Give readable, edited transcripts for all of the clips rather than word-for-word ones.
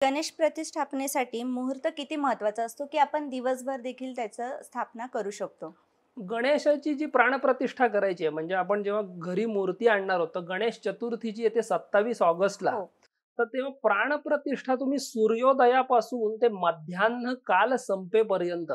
गणेश प्रतिष्ठापनेसाठी मुहूर्त किती महत्त्वाचा असतो, की आपण दिवसभर देखील त्याचं स्थापना करू शकतो? गणेशाची जी प्राणप्रतिष्ठा करायची आहे, म्हणजे आपण जेव्हा घरी मूर्ती आणणार आहोत, तर गणेश चतुर्थी जी येते 27 ऑगस्टला, हो. तर तेव्हा प्राणप्रतिष्ठा तुम्ही सूर्योदयापासून ते मध्यान्ह काल संपेपर्यंत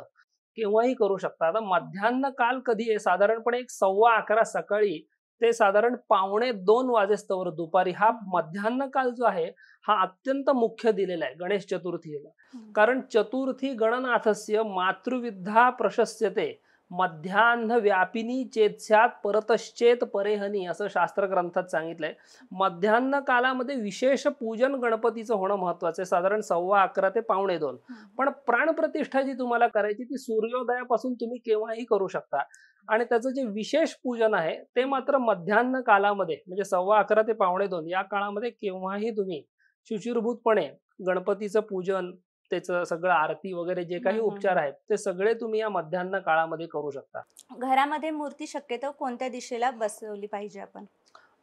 केव्हाही करू शकता. आता मध्यान्ह काल कधी आहे? साधारणपणे एक 11:15 सकाळी ते साधारण पावणे 2 वाजेस्तोवर दुपारी हा मध्यान्ह काल जो आहे, हा अत्यंत मुख्य दिलेला आहे गणेश चतुर्थीला. हं. कारण चतुर्थी गणनाथस्य मातृविद्धा प्रशस्यते मध्यान्ह व्यापिनी चेत्स्यात परतश्चेत परेहनी असं शास्त्र ग्रंथात सांगितलंय. मध्यान्ह कालामध्ये विशेष पूजन गणपतीचं होणं महत्वाचं आहे. साधारण 11:15 ते पावणे 2. हं. पण प्राणप्रतिष्ठा जी तुम्हाला करायची ती सूर्योदयापासून तुम्ही केव्हाही करू शकता. आणि त्याचं जे विशेष पूजन आहे ते मात्र मध्यान्ह कालामध्ये म्हणजे 11:15 ते पावणे 2 या काळामध्ये केव्हाही तुम्ही शुचिर्भूतपणे गणपतीचं पूजन, त्याचं सगळं आरती वगैरे जे काही हं, हं, उपचार हं. आहेत, ते सगळे तुम्ही या मध्यान्ह काळामध्ये करू शकता. घरामध्ये मूर्ती शक्यतो कोणत्या दिशेला बसवली पाहिजे आपण?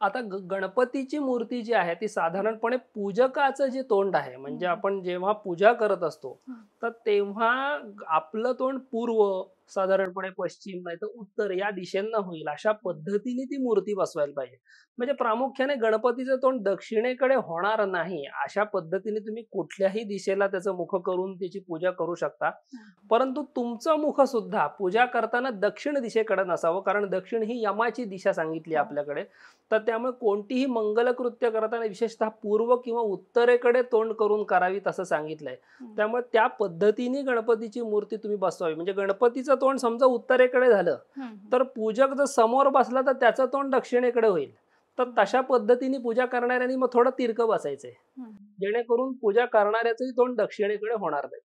आता गणपतीची मूर्ती जी आहे ती साधारणपणे पूजकाचं जे तोंड आहे, म्हणजे हं, आपण जेव्हा पूजा करत असतो, हं. तर तेव्हा आपलं तोंड पूर्व, साधारणपणे पश्चिम नाहीतर उत्तर या दिशेनं होईल अशा पद्धतीने ती मूर्ती बसवायला पाहिजे. म्हणजे प्रामुख्याने गणपतीचं तोंड दक्षिणेकडे होणार नाही, अशा पद्धतीने तुम्ही कुठल्याही दिशेला त्याचं मुख करून त्याची पूजा करू शकता. हं. परंतु तुमचं मुख सुद्धा पूजा करताना दक्षिण दिशेकडे नसावं, कारण दक्षिण ही यमाची दिशा सांगितली हो. आपल्याकडे. तर त्यामुळे कोणतीही मंगलकृत्य करताना विशेषतः पूर्व किंवा उत्तरेकडे तोंड करून करावीत असं सांगितलंय. हं. त्यामुळे त्या पद्धतीने गणपतीची मूर्ती तुम्ही बसवावी. म्हणजे गणपतीचं तोंड समजा उत्तरेकडे झालं, हं, हं. तर पूजक जर समोर बसला तर त्याचं तोंड दक्षिणेकडे होईल. तर हं. तशा पद्धतीने पूजा करणाऱ्यांनी मग थोडं तिरकं बसायचंय. हं. जेणेकरून पूजा करणाऱ्याचंही तोंड दक्षिणेकडे होणार नाही.